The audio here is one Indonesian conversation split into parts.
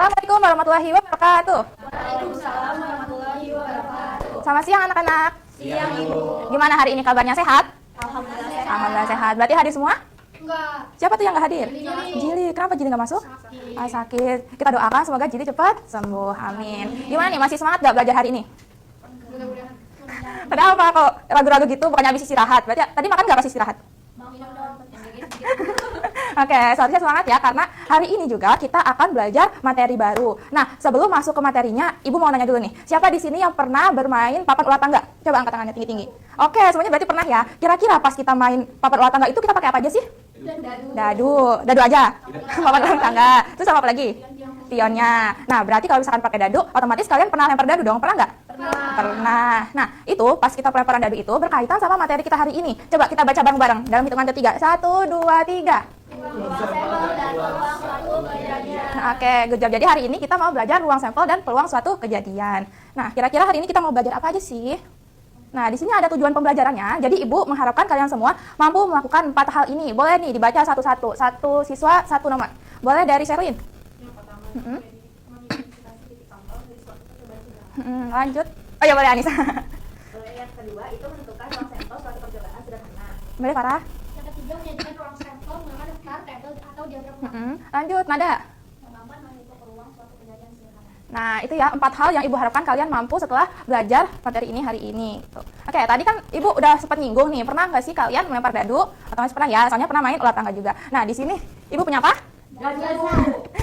Assalamualaikum warahmatullahi wabarakatuh. Waalaikumsalam warahmatullahi wabarakatuh. Selamat siang anak-anak. Siang Ibu. Gimana hari ini kabarnya, sehat? Alhamdulillah sehat. Alhamdulillah sehat. Berarti hadir semua? Enggak. Siapa tuh yang nggak hadir? Jili. Jili. Kenapa Jili nggak masuk? Sakit. Ah, sakit. Kita doakan semoga Jili cepat sembuh. Amin. Gimana nih, masih semangat nggak belajar hari ini? Mudah-mudahan. Kenapa kok ragu-ragu gitu? Bukannya habis istirahat? Berarti tadi makan nggak pas istirahat? Minum dong. Oke, seharusnya semangat ya, karena hari ini juga kita akan belajar materi baru. Nah, sebelum masuk ke materinya, Ibu mau nanya dulu nih, siapa di sini yang pernah bermain papan ular tangga? Coba angkat tangannya tinggi-tinggi. Oke, semuanya berarti pernah ya. Kira-kira pas kita main papan ular tangga itu kita pakai apa aja sih? Dadu aja. Papan ular tangga. Terus apa lagi? Pionnya. Nah, berarti kalau misalkan pakai dadu, otomatis kalian pernah lempar dadu dong, pernah nggak? Pernah. Nah, itu pas kita pelemparan dadu itu berkaitan sama materi kita hari ini. Coba kita baca bareng-bareng dalam hitungan ketiga. 1, 2, 3. Oke, good job. Jadi hari ini kita mau belajar ruang sampel dan peluang suatu kejadian. Nah, kira-kira hari ini kita mau belajar apa aja sih? Nah, di sini ada tujuan pembelajarannya. Jadi Ibu mengharapkan kalian semua mampu melakukan 4 hal ini. Boleh nih dibaca satu-satu. Satu siswa, satu nomor. Boleh dari Sherlyn? Lanjut. Oh ya, boleh Anissa. Boleh. Yang kedua itu menentukan ruang sampel suatu percobaan sederhana. Boleh Farah? Yang ketiga menjadikan ruang sampel menggunakan daftar, tabel atau diagram. Lanjut, Nada. Yang keempat menentukan peluang suatu kejadian sederhana. Nah, itu ya 4 hal yang Ibu harapkan kalian mampu setelah belajar materi ini hari ini. Tuh. Oke, tadi kan Ibu udah sempat nyinggung nih, pernah nggak sih kalian melempar dadu? Otomatis pernah ya, soalnya pernah main ular tangga juga. Nah, di sini Ibu punya apa?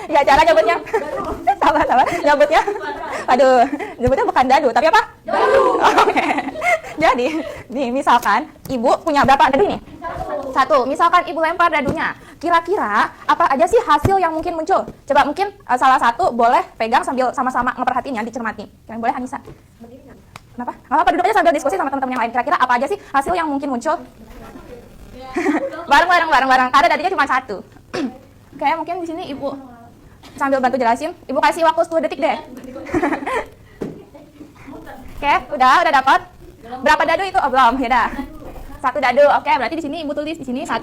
Ya, cara nyebutnya. Sabar. Nyebutnya. Aduh, nyebutnya bukan dadu, tapi apa? Dadu. Oke. Jadi, nih misalkan Ibu punya berapa dadu ini? Satu. Misalkan Ibu lempar dadunya. Kira-kira apa aja sih hasil yang mungkin muncul? Coba mungkin salah satu boleh pegang sambil sama-sama ngeperhatiin ya, dicermati. Yang boleh Anissa. Kenapa? Nggak apa-apa, duduk aja sambil diskusi sama teman-teman yang lain. Kira-kira apa aja sih hasil yang mungkin muncul? Bareng. Ada dadinya cuma satu. Kayak mungkin di sini Ibu sambil bantu jelasin. Ibu kasih waktu 10 detik deh. Oke, udah dapat. Berapa dadu itu? Oh, belum. Ya dah. Satu dadu. Oke, berarti di sini Ibu tulis di sini 1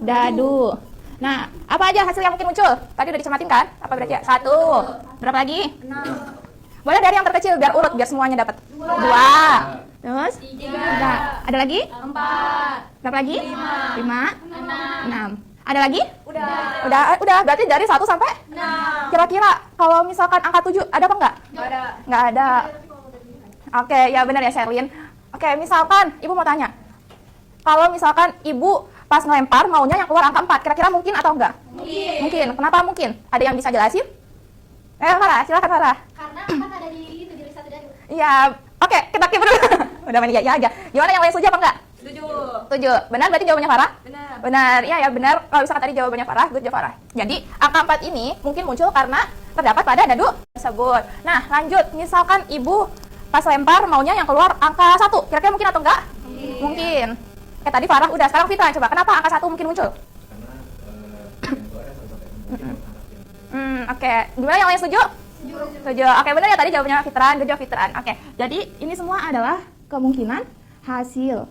dadu. Nah, apa aja hasil yang mungkin muncul? Tadi udah dicematin kan? Apa berarti ya? 1. Berapa lagi? 6. Boleh dari yang terkecil biar urut, biar semuanya dapat. 2. Terus? 3. Ada lagi? 4. Berapa lagi? 5. 6. Ada lagi? Udah. Udah. Berarti dari 1 sampai 6. kira-kira kalau misalkan angka 7 ada apa enggak? Enggak ada. Oke, ya benar ya Sherlyn. Oke, misalkan Ibu mau tanya. Kalau misalkan Ibu pas ngelempar maunya yang keluar angka 4, kira-kira mungkin atau enggak? Mungkin. Kenapa mungkin? Ada yang bisa jelasin? Farah, silakan Farah. Karena kan ada di diri satu dadu. Iya. Oke, kita keep dulu. Udah main ya aja. Gimana yang lain setuju apa enggak? Setuju. Benar berarti jawabannya Farah? Benar. Ya benar. Kalau misalkan tadi jawabannya Farah, good job Farah. Jadi, angka 4 ini mungkin muncul karena terdapat pada dadu tersebut. Nah, lanjut. Misalkan Ibu pas lempar maunya yang keluar angka 1. Kira-kira mungkin atau enggak? Mungkin. Tadi Farah udah, sekarang Fitra coba. Kenapa angka 1 mungkin muncul? Oke. Gimana yang lain setuju? Setuju. Oke, benar ya tadi jawabannya Fitran, good job Fitran. Oke. Jadi, ini semua adalah kemungkinan hasil.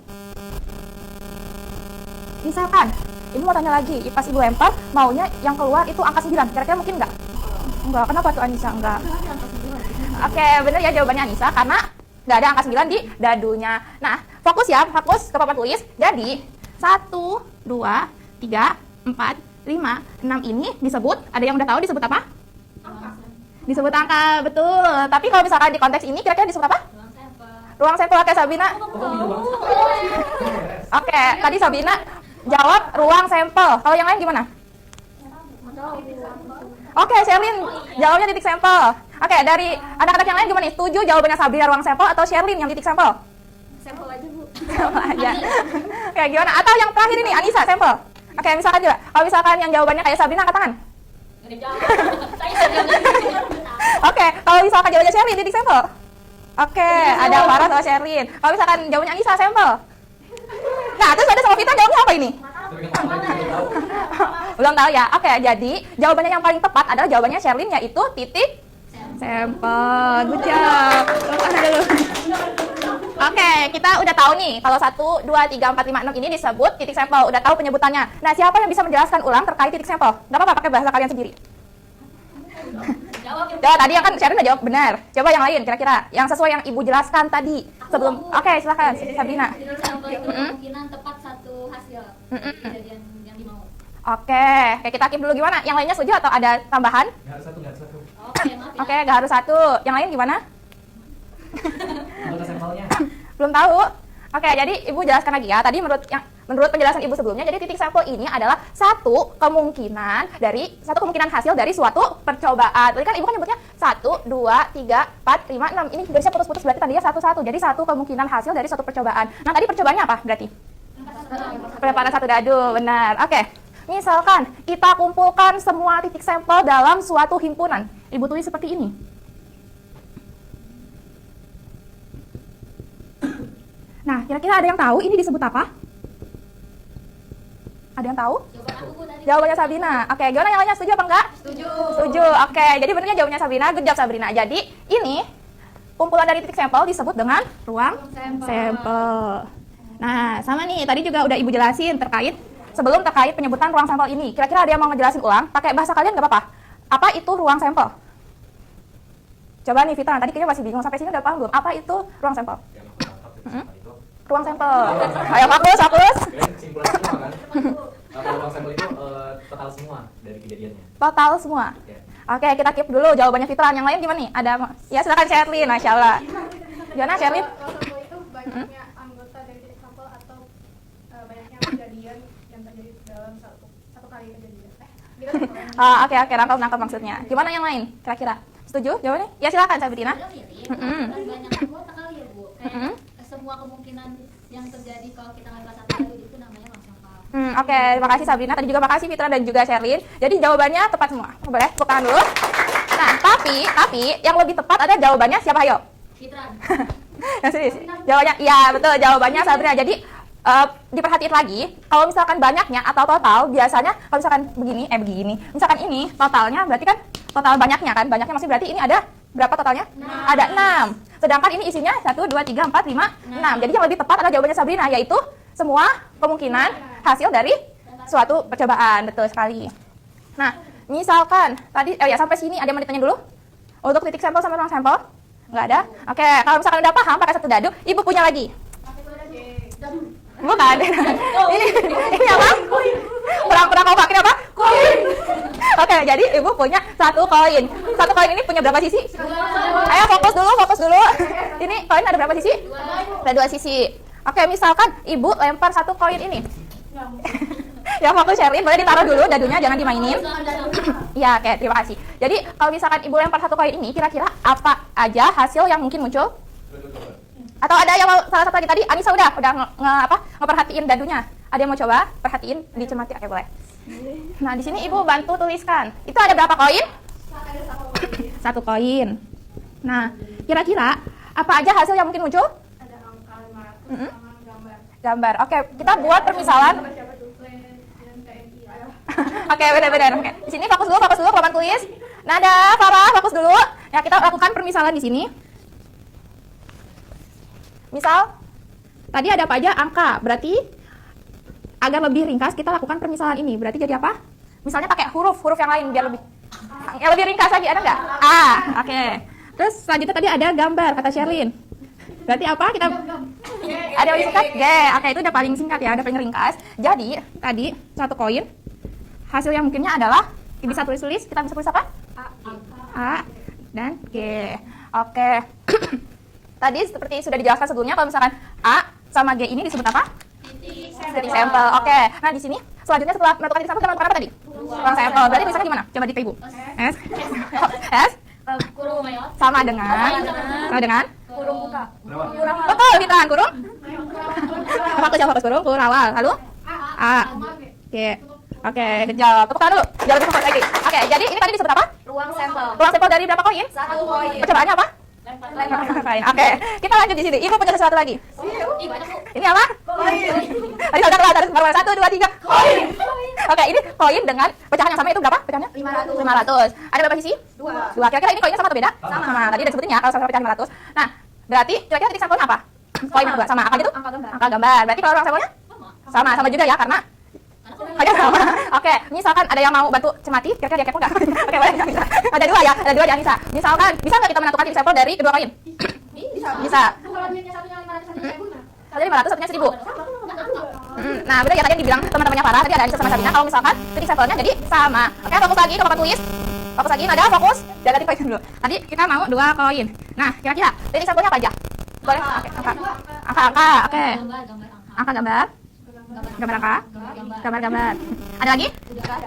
Misalkan, Ibu mau tanya lagi, pas Ibu lempar, maunya yang keluar itu angka 9. Kira-kira mungkin enggak? Enggak. Kenapa tuh Anissa? Enggak. Oke, bener ya jawabannya Anissa, karena nggak ada angka 9 di dadunya. Nah, fokus ya, fokus ke papan tulis. Jadi, 1, 2, 3, 4, 5, 6 ini disebut, ada yang udah tahu disebut apa? Disebut angka, betul. Tapi kalau misalkan di konteks ini, kira-kira disebut apa? Ruang sampel. Oke, Sabina. Oke, tadi Sabina jawab ruang sampel. Kalau yang lain gimana? Oke, Sherlyn jawabnya titik sampel. Oke, dari anak-anak yang lain gimana nih? Setuju jawabannya Sabrina ruang sampel atau Sherlyn yang titik sampel? Sampel aja, Bu. Sampel aja. Oke, gimana? Atau yang terakhir ini, Anissa, sampel. Oke, misalkan juga. Kalau misalkan yang jawabannya kayak Sabrina, angkat tangan. Oke, kalau misalkan jawabannya Sherlyn, titik sampel. Oke, ada Farah atau Sherlyn. Kalau misalkan jawabannya Anissa, sampel. Nah, terus ada sama Vita jawabnya apa ini? Belum tahu ya. Oke, jadi jawabannya yang paling tepat adalah jawabannya Sherlyn, yaitu titik sampel. Good job. Dulu. Oke, kita udah tahu nih kalau 1, 2, 3, 4, 5, 6 ini disebut titik sampel. Udah tahu penyebutannya. Nah, siapa yang bisa menjelaskan ulang terkait titik sampel? Gak apa-apa pakai bahasa kalian sendiri. Jawab Coba tadi yang kan Sherin udah jawab benar. Coba yang lain kira-kira yang sesuai yang Ibu jelaskan tadi sebelum. Oke, silakan Sabrina. Tidur sampel itu kemungkinan tepat satu hasil kejadian yang dimau. Oke, kita keep dulu gimana? Yang lainnya setuju atau ada tambahan? Nggak harus satu, nggak harus satu. Oke, maaf ya. Oke, nggak harus satu. Yang lain gimana? Anggota sampelnya. Belum tahu. Oke, jadi Ibu jelaskan lagi ya. Tadi menurut penjelasan Ibu sebelumnya, jadi titik sampel ini adalah satu kemungkinan hasil dari suatu percobaan. Tadi kan Ibu kan nyebutnya 1, 2, 3, 4, 5, 6. Ini garisnya putus-putus berarti tadinya satu-satu. Jadi satu kemungkinan hasil dari suatu percobaan. Nah, tadi percobaannya apa berarti? Pelemparan satu dadu, benar. Oke. Misalkan kita kumpulkan semua titik sampel dalam suatu himpunan. Ibu tulis seperti ini. Nah, kira-kira ada yang tahu ini disebut apa? Ada yang tahu? Jawaban aku Bu tadi. Jawabannya Sabrina. Oke, gimana yang lainnya? Setuju apa enggak? Setuju. Setuju. Oke, jadi benernya jawabannya Sabrina. Good job Sabrina. Jadi ini kumpulan dari titik sampel disebut dengan ruang sampel. Nah, sama nih. Tadi juga udah Ibu jelasin terkait penyebutan ruang sampel ini. Kira-kira ada yang mau ngejelasin ulang? Pakai bahasa kalian nggak apa-apa. Apa itu ruang sampel? Coba nih Fitra, tadi kayaknya masih bingung. Sampai sini udah paham belum? Apa itu ruang sampel? Yang aku tangkap itu itu. Ruang sampel. Ayo fokus. Kalian kesimpulan semua kan? Kalau ruang sampel itu total semua dari kejadiannya. Total semua. Ya. Oke, kita keep dulu jawabannya Fitra. Yang lain gimana nih? Ada ya silakan Sherlyn, Masya Allah. Gimana Sherlyn? Ruang sampel itu banyaknya anggota dari titik sampel atau banyaknya kejadian yang terjadi dalam satu kali kejadian. Oke, nangkap maksudnya. Gimana yang lain? Kira-kira setuju jawabannya? Ya silakan Sabrina. Udah mirip, kan banyak anggota kali ya Bu. Kayak semua kemungkinan yang terjadi kalau kita ngambil satu dadu itu namanya ruang sampel. Oke, terima kasih Sabrina. Tadi juga makasih Fitra dan juga Sherlyn. Jadi jawabannya tepat semua. Boleh tepuk tangan dulu. Nah, tapi yang lebih tepat ada jawabannya siapa? Ayo. Fitra. Yang serius. Jawabannya iya, betul. Jawabannya Sabrina. Jadi diperhatiin lagi, kalau misalkan banyaknya atau total, biasanya kalau misalkan begini. Misalkan ini totalnya berarti kan total banyaknya kan? Banyaknya masih berarti ini ada berapa totalnya? 6. Ada 6. Sedangkan ini isinya 1, 2, 3, 4, 5, 6. Jadi yang lebih tepat adalah jawabannya Sabrina, yaitu semua kemungkinan hasil dari suatu percobaan. Betul sekali. Nah, misalkan tadi sampai sini ada yang mau ditanya dulu? Untuk titik sampel sama ruang sampel? Nggak ada? Oke, kalau misalkan udah paham pakai satu dadu, Ibu punya lagi. Bukan. Ini apa? Pernah kau pakai apa? Koin. Oke, jadi Ibu punya satu koin. Satu koin ini punya berapa sisi? Ayo fokus dulu. Ini koin ada berapa sisi? Ada 2 sisi. Oke, misalkan Ibu lempar satu koin ini. Ya fokus Sherlyn, boleh ditaruh dulu dadunya, jangan dimainin. Iya, oke, terima kasih. Jadi kalau misalkan Ibu lempar satu koin ini, kira-kira apa aja hasil yang mungkin muncul? Atau ada yang mau salah satu lagi tadi? Anissa udah ngeperhatiin dadunya. Ada yang mau coba? Perhatiin, dicermati. Oke, boleh. Nah, di sini Ibu bantu tuliskan. Itu ada berapa koin? Satu koin. Nah, kira-kira apa aja hasil yang mungkin muncul? Ada angka 500 sama Gambar. Oke, kita buat permisalan. siapa tuh? Dan TNI. Ayo. Oke, benar. Oke. Di sini fokus dulu, paman tulis. Nada, Farah, fokus dulu. Ya, kita lakukan permisalan di sini. Misal, tadi ada apa aja? Angka. Berarti agar lebih ringkas kita lakukan permisalan ini. Berarti jadi apa? Misalnya pakai huruf yang lain biar lebih ringkas lagi. Ada nggak? A. Oke. Terus selanjutnya tadi ada gambar kata Sherlyn. Berarti apa? Kita ada yang singkat? G. Oke, itu udah paling singkat ya, udah paling ringkas. Jadi tadi satu koin. Hasil yang mungkinnya adalah bisa tulis. Kita bisa tulis apa? A dan G. Oke. Tadi seperti sudah dijelaskan sebelumnya, kalau misalkan A sama G ini disebut apa? Titik sampel. Oke. Nah, di sini selanjutnya setelah menentukan titik sampel kita menentukan apa tadi? Ruang sampel. Berarti misalnya gimana? Coba dikit Ibu. S Kurung mayor. sama dengan Kurung buka. Berapa? betul, Fitran, kurung. Fokus kurung, kurung awal. Lalu A. Oke, jawab. Tepuk tangan dulu. Jangan lebih fokus lagi. Oke, jadi ini tadi disebut apa? Ruang sampel. Ruang sampel dari berapa koin? 1 koin. Percobaannya apa? Koin. Oke, kita lanjut di sini. Ibu punya sesuatu lagi. Ih, banyak Bu. Ini apa? Koin. Tadi sudah keluar dari 1, 2, 3. Koin. Oke, ini koin dengan pecahan yang sama itu berapa pecahannya? 500. 500. Ada berapa sisi? 2. 2. Kira-kira ini koinnya sama atau beda? Sama. Tadi udah disebutin ya kalau sama pecahan 500. Nah, berarti kira-kira titik sampelnya apa? Koin yang kedua sama apa gitu? Angka gambar. Angka gambar. Berarti kalau ruang sampelnya? Sama juga ya karena Oke, sama. Oke, misalkan ada yang mau bantu cermati, kira-kira dia kepo nggak? Oke, boleh, nggak bisa. Ada dua ya, ada dua yang bisa. Misalkan, bisa nggak kita menentukan titik sampel dari kedua koin? Bisa. Kalau duitnya satunya 500, satunya 1000 nah. Satu 500, satunya 1000. Nah, bener ya tadi yang dibilang teman-temannya Farah, tadi ada Anissa sama Sabina. Kalau misalkan titik sampelnya jadi sama. Oke, fokus lagi ke papan tulis. Fokus lagi, Nada, fokus. Jaga di koin dulu. Tadi kita mau 2 koin. Nah, kira-kira titik sampelnya apa aja? Boleh? Oke, angka, oke. Angka gambar. Gambar angka. Gambar. Ada lagi?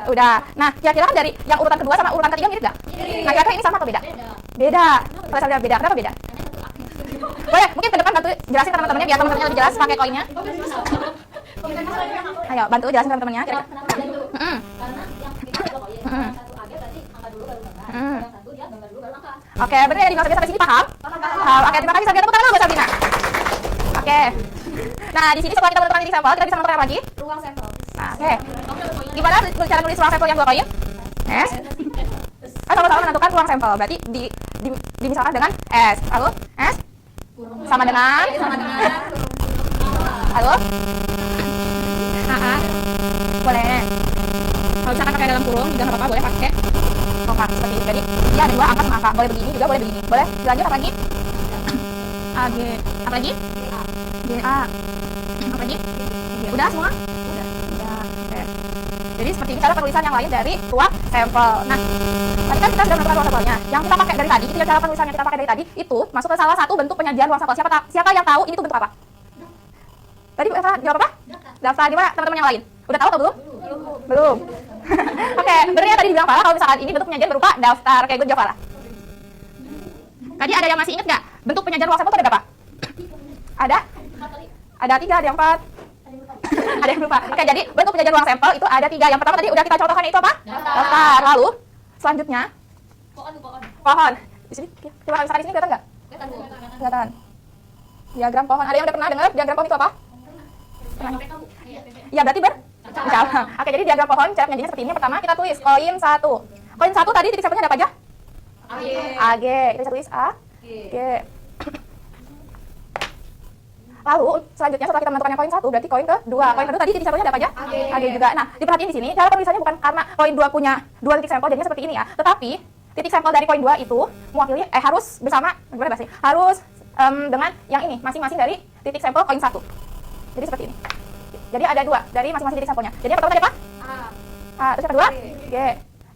Udah. Nah, kira-kira kan dari yang urutan kedua sama urutan ketiga mirip nggak? Nah, kira-kira ini sama atau beda? Beda. Kalau saya beda, kenapa beda? Boleh, mungkin ke depan bantu jelasin ke teman-temannya biar teman-temannya lebih jelas pakai koinnya. Ayo, bantu jelasin ke teman-temannya. Kenapa beda? Karena yang kita coba koin, yang satu AG berarti angka dulu baru gambar, yang satu dia gambar dulu baru angka. Oke, benar ya di sampai sini paham? Paham. Oke, terima kasih Sabina. Tepuk tangan buat Sabina. Oke. Nah, di sini setelah kita menentukan titik sampel, kita bisa menentukan apa lagi? Ruang sampel. Nah, oke. Gimana cara nulis ruang sampel yang 2 koin? S. Sama-sama menentukan ruang sampel. Berarti dimisalkan dengan S. Lalu S sama dengan lalu boleh. Kalau misalkan pakai dalam kurung juga nggak apa-apa, boleh pakai komat seperti ini. Jadi dia ada 2 angka sama angka. Boleh begini juga boleh begini. Boleh dilanjut apa lagi? AG. Apa lagi? GA. Apa lagi? Udah semua? Udah. Oke. Jadi seperti ini cara penulisan yang lain dari ruang sampel. Nah, tadi kan kita sudah menentukan ruang sampelnya. Yang kita pakai dari tadi, itu cara penulisan yang kita pakai dari tadi itu masuk ke salah satu bentuk penyajian ruang sampel. Siapa yang tahu ini tuh bentuk apa? Tadi Bu Eva jawab apa? Daftar. Gimana teman-teman yang lain? Udah tahu atau belum? Belum. Oke, benar ya tadi dibilang Farah kalau misalkan ini bentuk penyajian berupa daftar. Kayak good job Farah. Tadi ada yang masih ingat nggak? Bentuk penyajian ruang sampel itu ada berapa? Ada 3, ada 4. Ada yang lupa. Oke, jadi bentuk penyajian ruang sampel itu ada 3. Yang pertama tadi udah kita contohkan itu apa? Daftar. Lalu selanjutnya pohon. Di sini, coba misalkan di sini kelihatan nggak? Kelihatan. Diagram pohon. Ada yang udah pernah dengar diagram pohon itu apa? Pernah. Iya, berarti bercabang. Oke, jadi diagram pohon cara penyajiannya seperti ini. Pertama kita tulis koin 1. Koin 1 tadi titik sampelnya ada apa aja? AG. Kita bisa tulis A, G. Lalu selanjutnya setelah kita menentukan yang koin 1 berarti koin ke-2. Koin kedua tadi titik sampelnya ada apa aja? AG juga. Nah, diperhatiin di sini cara penulisannya bukan karena koin 2 punya 2 titik sampel jadinya seperti ini ya. Tetapi titik sampel dari koin 2 itu mewakili harus bersama gimana bahasanya? Harus dengan yang ini masing-masing dari titik sampel koin 1. Jadi seperti ini. Jadi ada 2 dari masing-masing titik sampelnya. Jadi yang pertama tadi apa? A. Terus yang kedua? G.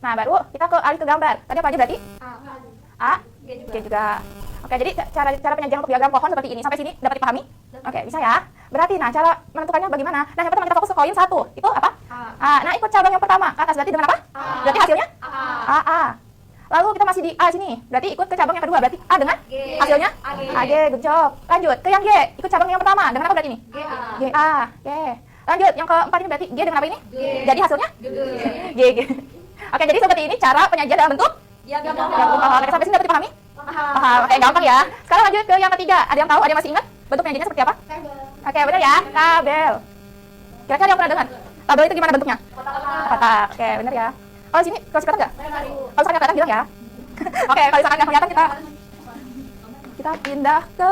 Nah, baru kita alih ke gambar. Tadi apa aja berarti? A, G juga. Oke, jadi cara penyajian untuk diagram pohon seperti ini. Sampai sini dapat dipahami? Oke, bisa ya. Berarti nah cara menentukannya bagaimana? Nah, yang pertama kita fokus ke koin 1. Itu apa? A. Nah, ikut cabang yang pertama ke atas berarti dengan apa? Berarti hasilnya? A. Lalu kita masih di A sini. Berarti ikut ke cabang yang kedua berarti A dengan hasilnya? AG. Good job. Lanjut ke yang G. Ikut cabang yang pertama dengan apa berarti ini? GA. Oke. Lanjut yang keempat ini berarti G dengan apa ini? Jadi hasilnya? G. Oke, jadi seperti ini cara penyajian dalam bentuk diagram pohon. Oke, sampai sini dapat dipahami? Paham. Oke, gampang ya. Sekarang lanjut ke yang ketiga. Ada yang tahu? Ada yang masih ingat? Bentuk penyajiannya seperti apa? Oke, benar ya. Tabel. Kira-kira yang pernah dengar? Tabel itu gimana bentuknya? Kotak. Oke, benar ya. Kalau sini, kalau kelihatan nggak? Kalau misalkan nggak kelihatan bilang ya. Oke, kalau misalkan nggak kelihatan kita pindah ke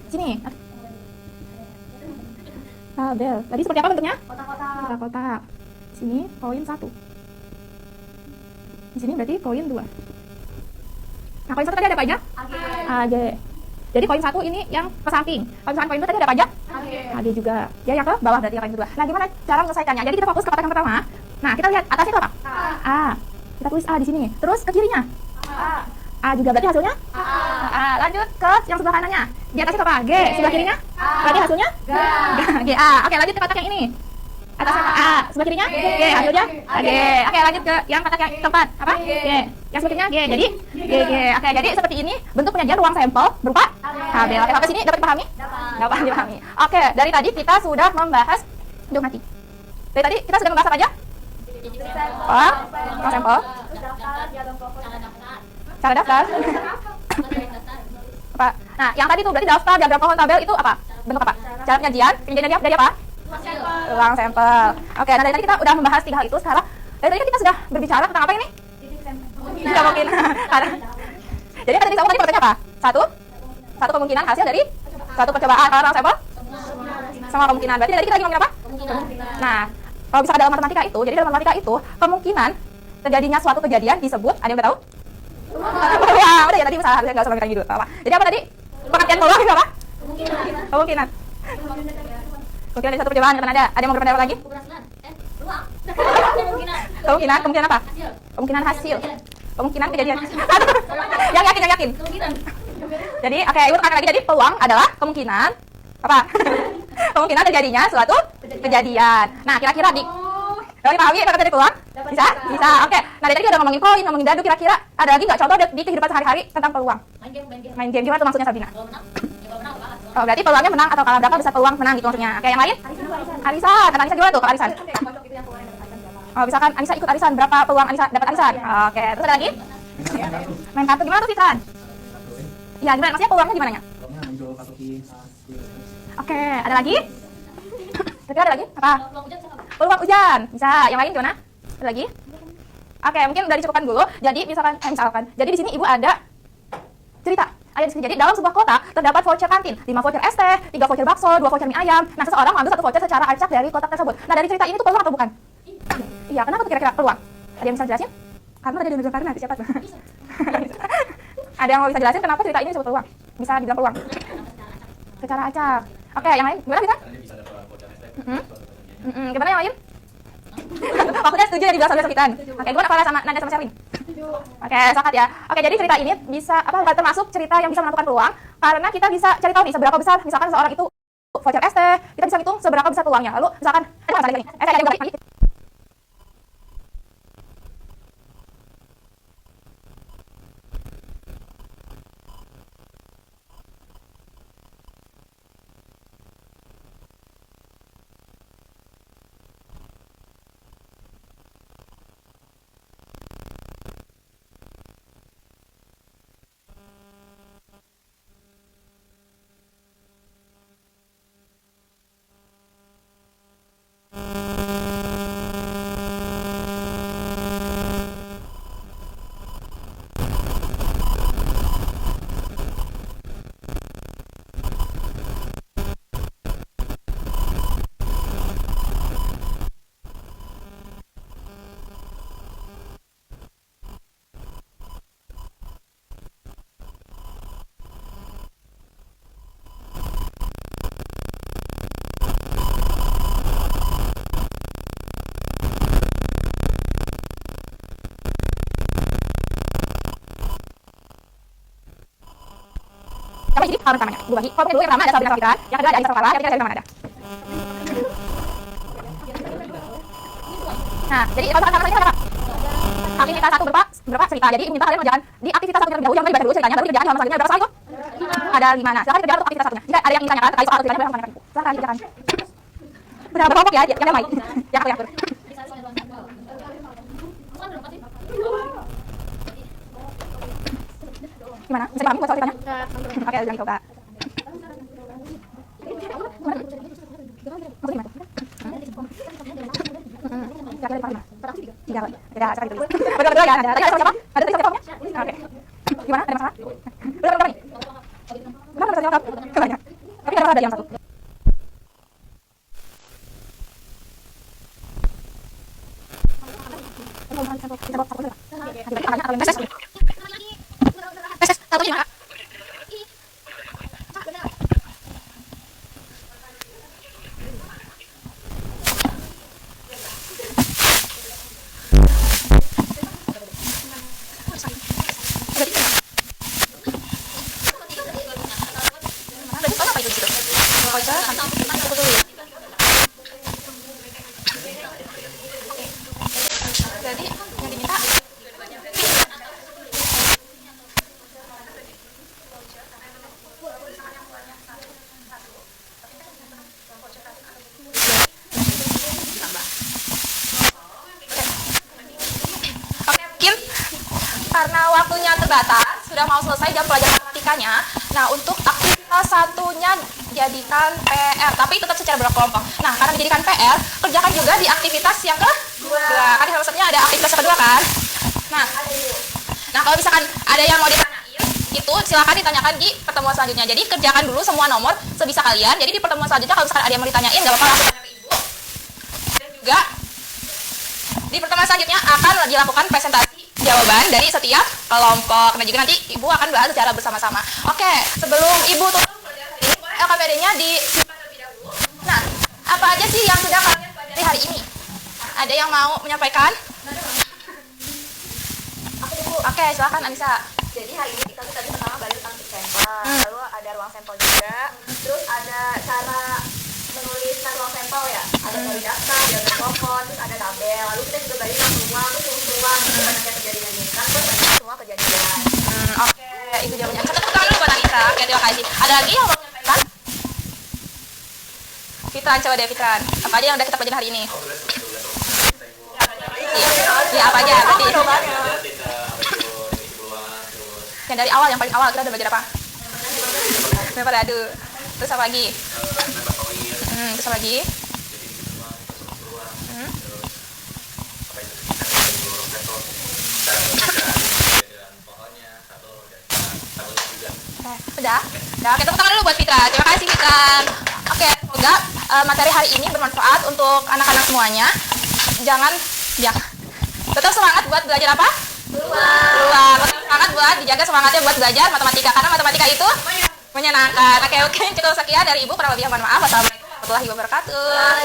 sini. Tabel. Tadi seperti apa bentuknya? Kotak-kotak. Sini koin 1. Di sini berarti koin 2. Nah, koin 1 tadi ada apa aja? AG. Jadi koin 1 ini yang ke samping. Kalau misalkan koin 2 tadi ada apa aja? AG juga. Ya, yang ke bawah berarti yang koin kedua. Nah, gimana cara menyelesaikannya? Jadi kita fokus ke kotak yang pertama. Nah, kita lihat atasnya itu apa? A. Kita tulis A di sini. Terus ke kirinya? A juga berarti hasilnya? A. Lanjut ke yang sebelah kanannya. Di atasnya itu apa? G. Sebelah kirinya? Berarti hasilnya? G. A. Oke, lanjut ke kotak yang ini. Atasnya apa? A. Sebelah kirinya? G. Hasilnya? G. Oke, lanjut ke yang kotak yang keempat. Apa? G. Yang sebelah kirinya G. Jadi G. Oke, jadi seperti ini bentuk penyajian ruang sampel berupa tabel. Oke, sampai sini dapat dipahami? Dapat dipahami. Oke, dari tadi kita sudah membahas mati. Dari tadi kita sudah membahas apa aja? Ruang sampel. Cara daftar. Apa? Nah, yang tadi tuh berarti daftar, diagram pohon, tabel itu apa? Bentuk apa? Cara penyajian dari apa? Ruang sampel. Oke, nah dari tadi kita udah membahas 3 hal itu. Sekarang dari tadi kita sudah berbicara tentang apa ini? Tidak mungkin. Jadi pada titik sampel tadi konsepnya apa? Satu kemungkinan hasil dari satu percobaan. Kalau ruang sampel? Semua kemungkinan. Berarti dari tadi kita lagi ngomongin apa? Nah, Kalau bisa dalam matematika itu, jadi dalam matematika itu kemungkinan terjadinya suatu kejadian disebut, ada yang udah tahu? Peluang. Udah ya tadi bisa harusnya nggak usah pakai gitu. Apa? Jadi apa tadi? Pengertian peluang itu apa? Kemungkinan. Kemungkinan dari satu percobaan kan ada. Ada yang mau berpendapat lagi? Keberhasilan. Peluang. Kemungkinan. Kemungkinan apa? Hasil. Kemungkinan hasil. Kemungkinan kejadian. Yang yakin. Kemungkinan. Jadi, oke, ibu tekan lagi. Jadi peluang adalah kemungkinan apa? Kemungkinan terjadinya suatu kejadian. Nah, kira-kira di Udah dipahami apa kata dari peluang? Bisa. Oke. Nah, dari tadi kita udah ngomongin koin, ngomongin dadu, kira-kira ada lagi nggak contoh di kehidupan sehari-hari tentang peluang? Main game. Gimana tuh maksudnya, Sabrina? Kalau menang, ya kalau menang kalah. Oh, berarti peluangnya menang atau kalah berapa besar peluang menang gitu maksudnya. Oke, yang lain? Arisan. Kata Anissa gimana tuh kalau arisan? Oh, misalkan Anissa ikut arisan, berapa peluang Anissa dapat arisan? Oke, terus ada lagi? Main kartu gimana tuh, Fitran? Iya, gimana? Maksudnya peluangnya gimana ya? Menjual kartu khas. Oke, ada lagi? Kira-kira ada lagi? Apa? Peluang hujan sama. Peluang hujan. Bisa. Yang lain gimana? Ada lagi? Oke, mungkin udah dicukupkan dulu. Jadi misalkan. Jadi di sini Ibu ada cerita. Jadi dalam sebuah kota terdapat voucher kantin, 5 voucher ST, 3 voucher bakso, 2 voucher mie ayam. Nah, seseorang mengambil 1 voucher secara acak dari kotak tersebut. Nah, dari cerita ini tuh peluang atau bukan? Iya, kenapa tuh kira-kira peluang? Ada yang bisa jelasin? Karena tadi ada karena siapa tuh? Ada yang mau bisa jelasin kenapa cerita ini disebut peluang? Bisa dibilang peluang. Secara acak. Oke, yang lain gimana bisa? Karena dia bisa dapat voucher STP. Gimana yang lain? Maksudnya setuju ya dibilang sambil sakitan. Oke, gue Farah sama Nanda sama Sherwin. Oke, sepakat ya. Oke, jadi cerita ini bisa bukan termasuk cerita yang bisa menentukan peluang karena kita bisa cari tahu nih seberapa besar misalkan seorang itu voucher ST, kita bisa hitung seberapa besar peluangnya. Lalu misalkan ada lagi. Saya ada juga lagi. Coba jadi hal pertamanya, gue bagi. Kalau dulu yang pertama ada Sabrina Safiran, yang kedua ada Anissa Farah, yang ketiga ada Mana ada. Nah, jadi kalau misalkan kita apa? Aktivitas satu berapa cerita. Jadi minta kalian mengerjakan di aktivitas satu terlebih dahulu, jangan dibaca dulu ceritanya, baru dikerjakan halaman selanjutnya berapa soal itu? Ada 5. Nah, silakan dikerjakan untuk aktivitas satunya. Jika ada yang ingin ditanyakan terkait soal ceritanya, boleh langsung tanyakan. Silakan dikerjakan. Berapa kelompok ya? Yang damai. Yang aku. Gimana? Bisa dipahami buat soal ceritanya? Oke, jangan dicoba. Maksudnya gimana? Kira-kira di mana? 3 lagi. Tidak, sekarang ditulis. Betul-betul ya, ada. Tadi ada soal siapa? Ada tadi soal siapa? Oke. Gimana? Ada masalah? Udah berapa nih? Kenapa bisa jawab? Kebanyak. Tapi ada masalah dari yang satu. Bisa bawa satu dulu. Jadi tanya atau tes? Tes, satu gimana? Jadi yang diminta mungkin karena waktunya terbatas, sudah mau selesai jam pelajaran matematikanya. Nah, untuk aktivitas satunya jadikan PR, tapi tetap secara berkelompok. Nah, karena dijadikan PR, kerjakan juga di aktivitas yang kedua. Kan salah satunya ada aktivitas kedua kan? Nah, kalau misalkan ada yang mau ditanyain, itu silakan ditanyakan di pertemuan selanjutnya. Jadi kerjakan dulu semua nomor sebisa kalian. Jadi di pertemuan selanjutnya kalau misalkan ada yang mau ditanyain, nggak apa-apa langsung tanya ke Ibu. Dan juga di pertemuan selanjutnya akan dilakukan presentasi jawaban dari setiap kelompok. Nah, juga nanti Ibu akan bahas secara bersama-sama. Oke, sebelum Ibu tutup pelajaran hari ini, boleh LKPD-nya disimpan terlebih dahulu. Nah, apa aja sih yang sudah kalian pelajari hari ini? Ada yang mau menyampaikan? Oke, silakan Anissa. Jadi hari ini kita tadi pertama belajar tentang sampel, lalu ada ruang sampel juga, terus ada cara menuliskan ruang sampel ya, ada dari daftar, ada telepon, terus ada tabel, lalu kita juga belajar tentang ruang, terus ruang, itu banyak yang terjadi dan kan, terus banyak semua kejadian. Oke, itu jawabannya. Kita tepuk tangan dulu buat Anissa. Oke, terima kasih. Ada lagi yang mau menyampaikan? Fitran, coba deh Fitran. Apa aja yang udah kita pelajari hari ini? Iya, apa aja? Berarti yang dari awal, yang paling awal kita udah belajar apa? Lempar dadu. Terus apa lagi? Terus apa lagi? Udah? Udah, kita tepuk tangan dulu buat Fitra. Terima kasih Fitra. Oke, semoga materi hari ini bermanfaat untuk anak-anak semuanya. Jangan tetap semangat buat belajar apa? Luar. Tetap semangat buat dijaga semangatnya buat belajar matematika, karena matematika itu menyenangkan. Oke, cukup sekian dari Ibu, kurang lebih mohon maaf. Wassalamualaikum warahmatullahi wabarakatuh.